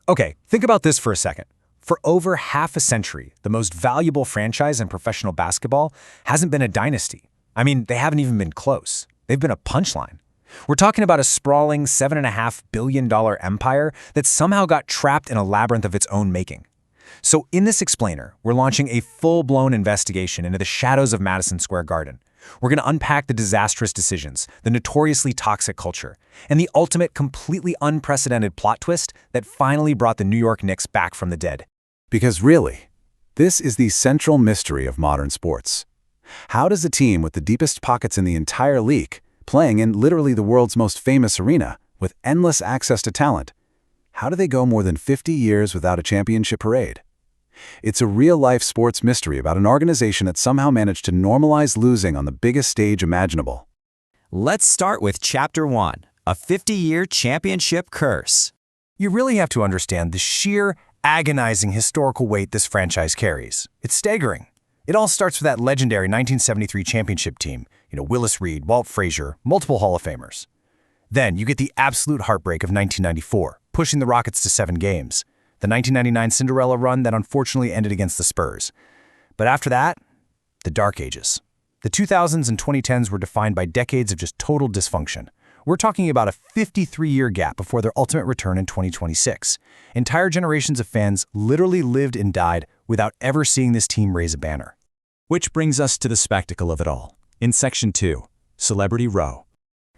Okay, think about this for a second. For over half a century, the most valuable franchise in professional basketball hasn't been a dynasty. I mean, they haven't even been close. They've been a punchline. We're talking about a sprawling $7.5 billion empire that somehow got trapped in a labyrinth of its own making. So in this explainer, we're launching a full-blown investigation into the shadows of Madison Square Garden. We're going to unpack the disastrous decisions, the notoriously toxic culture, and the ultimate completely unprecedented plot twist that finally brought the New York Knicks back from the dead. Because really, this is the central mystery of modern sports. How does a team with the deepest pockets in the entire league, playing in literally the world's most famous arena, with endless access to talent, how do they go more than 50 years without a championship parade? It's a real-life sports mystery about an organization that somehow managed to normalize losing on the biggest stage imaginable. Let's start with Chapter 1, a 50-year championship curse. You really have to understand the sheer, agonizing historical weight this franchise carries. It's staggering. It all starts with that legendary 1973 championship team, Willis Reed, Walt Frazier, multiple Hall of Famers. Then you get the absolute heartbreak of 1994, pushing the Rockets to 7 games. The 1999 Cinderella run that unfortunately ended against the Spurs. But after that, the Dark Ages. The 2000s and 2010s were defined by decades of just total dysfunction. We're talking about a 53-year gap before their ultimate return in 2026. Entire generations of fans literally lived and died without ever seeing this team raise a banner. Which brings us to the spectacle of it all. In Section 2, Celebrity Row.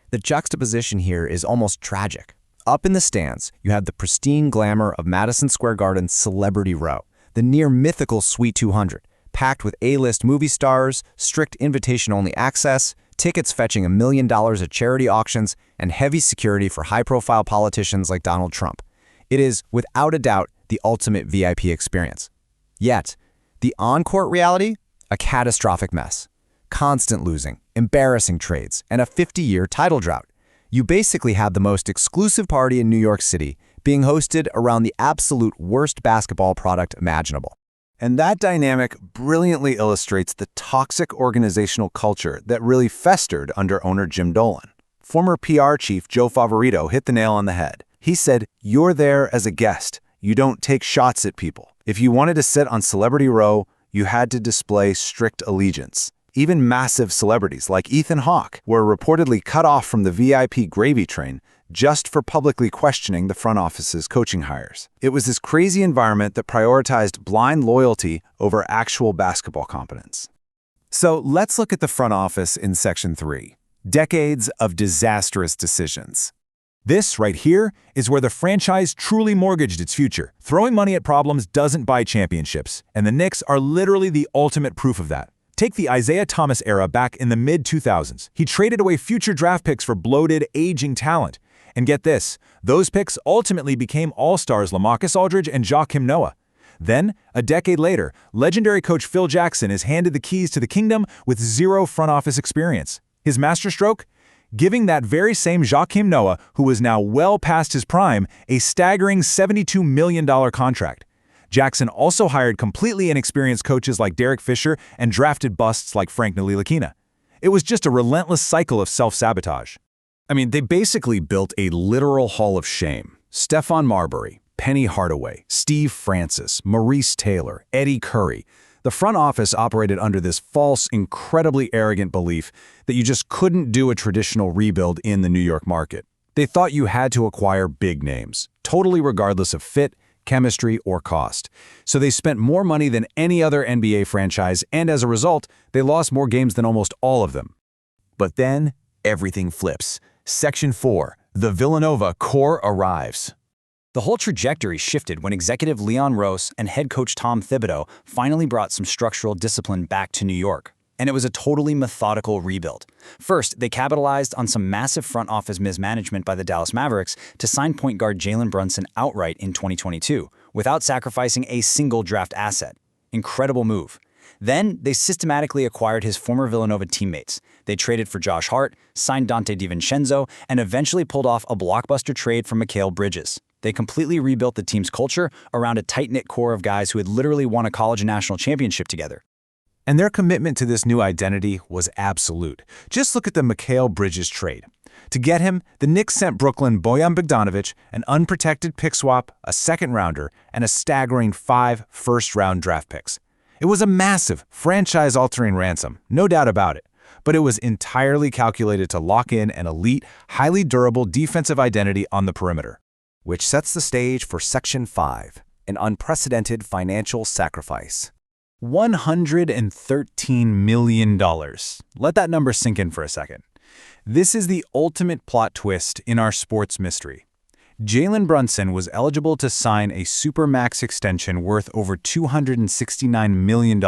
The juxtaposition here is almost tragic. Up in the stands, you have the pristine glamour of Madison Square Garden's Celebrity Row, the near-mythical Suite 200, packed with A-list movie stars, strict invitation-only access, tickets fetching $1 million at charity auctions, and heavy security for high-profile politicians like Donald Trump. It is, without a doubt, the ultimate VIP experience. Yet, the on-court reality? A catastrophic mess. Constant losing, embarrassing trades, and a 50-year title drought. You basically have the most exclusive party in New York City being hosted around the absolute worst basketball product imaginable. And that dynamic brilliantly illustrates the toxic organizational culture that really festered under owner Jim Dolan. Former PR chief Joe Favorito hit the nail on the head. He said, "You're there as a guest. You don't take shots at people. If you wanted to sit on Celebrity Row, you had to display strict allegiance." Even massive celebrities like Ethan Hawke were reportedly cut off from the VIP gravy train just for publicly questioning the front office's coaching hires. It was this crazy environment that prioritized blind loyalty over actual basketball competence. So let's look at the front office in Section 3. Decades of disastrous decisions. This right here is where the franchise truly mortgaged its future. Throwing money at problems doesn't buy championships, and the Knicks are literally the ultimate proof of that. Take the Isaiah Thomas era back in the mid-2000s. He traded away future draft picks for bloated, aging talent. And get this, those picks ultimately became all-stars LaMarcus Aldridge and Joakim Noah. Then, a decade later, legendary coach Phil Jackson is handed the keys to the kingdom with zero front office experience. His masterstroke? Giving that very same Joakim Noah, who was now well past his prime, a staggering $72 million contract. Jackson also hired completely inexperienced coaches like Derek Fisher and drafted busts like Frank Ntilikina. It was just a relentless cycle of self-sabotage. I mean, they basically built a literal hall of shame. Stephon Marbury, Penny Hardaway, Steve Francis, Maurice Taylor, Eddie Curry. The front office operated under this false, incredibly arrogant belief that you just couldn't do a traditional rebuild in the New York market. They thought you had to acquire big names, totally regardless of fit, chemistry, or cost. So they spent more money than any other NBA franchise, and as a result, they lost more games than almost all of them. But then, everything flips. Section 4, the Villanova core arrives. The whole trajectory shifted when executive Leon Rose and head coach Tom Thibodeau finally brought some structural discipline back to New York. And it was a totally methodical rebuild. First, they capitalized on some massive front office mismanagement by the Dallas Mavericks to sign point guard Jalen Brunson outright in 2022, without sacrificing a single draft asset. Incredible move. Then, they systematically acquired his former Villanova teammates. They traded for Josh Hart, signed Dante DiVincenzo, and eventually pulled off a blockbuster trade for Mikal Bridges. They completely rebuilt the team's culture around a tight-knit core of guys who had literally won a college and national championship together. And their commitment to this new identity was absolute. Just look at the Mikal Bridges trade. To get him, the Knicks sent Brooklyn Bojan Bogdanovic, an unprotected pick swap, a second-rounder, and a staggering 5 first-round draft picks. It was a massive, franchise-altering ransom, no doubt about it, but it was entirely calculated to lock in an elite, highly durable defensive identity on the perimeter. Which sets the stage for Section 5, an unprecedented financial sacrifice. $113 million. Let that number sink in for a second. This is the ultimate plot twist in our sports mystery. Jalen Brunson was eligible to sign a supermax extension worth over $269 million.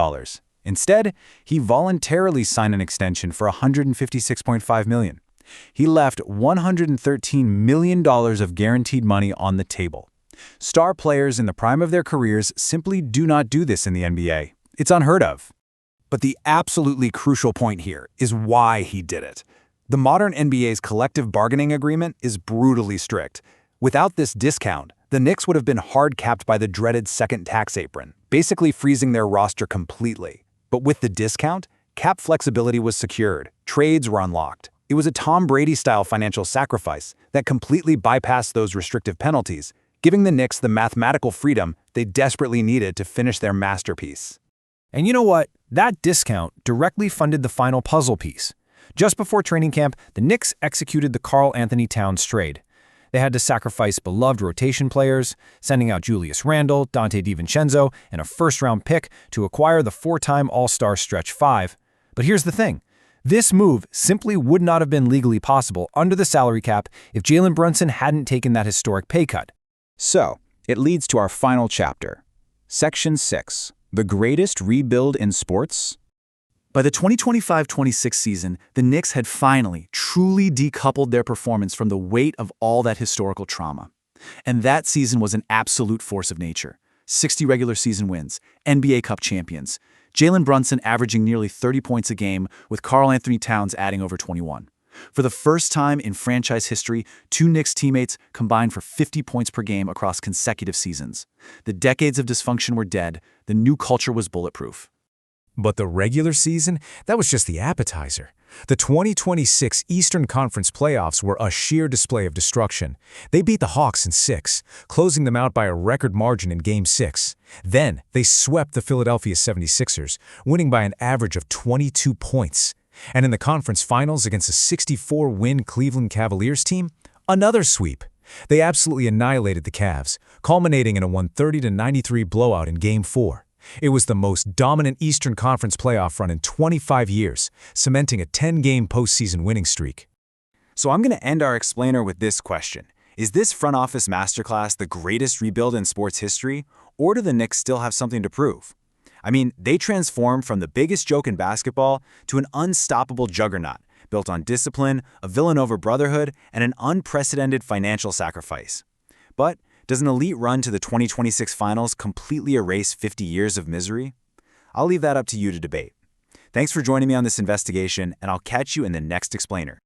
Instead, he voluntarily signed an extension for $156.5 million. He left $113 million of guaranteed money on the table. Star players in the prime of their careers simply do not do this in the NBA. It's unheard of. But the absolutely crucial point here is why he did it. The modern NBA's collective bargaining agreement is brutally strict. Without this discount, the Knicks would have been hard-capped by the dreaded second tax apron, basically freezing their roster completely. But with the discount, cap flexibility was secured, trades were unlocked. It was a Tom Brady-style financial sacrifice that completely bypassed those restrictive penalties, giving the Knicks the mathematical freedom they desperately needed to finish their masterpiece. And you know what? That discount directly funded the final puzzle piece. Just before training camp, the Knicks executed the Karl Anthony Towns trade. They had to sacrifice beloved rotation players, sending out Julius Randle, Dante DiVincenzo, and a first-round pick to acquire the 4-time All-Star stretch 5. But here's the thing. This move simply would not have been legally possible under the salary cap if Jalen Brunson hadn't taken that historic pay cut. So, it leads to our final chapter. Section 6. The greatest rebuild in sports? By the 2025-26 season, the Knicks had finally, truly decoupled their performance from the weight of all that historical trauma. And that season was an absolute force of nature. 60 regular season wins, NBA Cup champions, Jalen Brunson averaging nearly 30 points a game, with Karl Anthony Towns adding over 21. For the first time in franchise history, 2 Knicks teammates combined for 50 points per game across consecutive seasons. The decades of dysfunction were dead, the new culture was bulletproof. But the regular season, that was just the appetizer. The 2026 Eastern Conference playoffs were a sheer display of destruction. They beat the Hawks in 6, closing them out by a record margin in Game 6. Then, they swept the Philadelphia 76ers, winning by an average of 22 points. And in the conference finals against a 64-win Cleveland Cavaliers team, another sweep. They absolutely annihilated the Cavs, culminating in a 130-93 blowout in Game 4. It was the most dominant Eastern Conference playoff run in 25 years, cementing a 10-game postseason winning streak. So I'm going to end our explainer with this question. Is this front office masterclass the greatest rebuild in sports history, or do the Knicks still have something to prove? I mean, they transformed from the biggest joke in basketball to an unstoppable juggernaut, built on discipline, a Villanova brotherhood, and an unprecedented financial sacrifice. But does an elite run to the 2026 finals completely erase 50 years of misery? I'll leave that up to you to debate. Thanks for joining me on this investigation, and I'll catch you in the next explainer.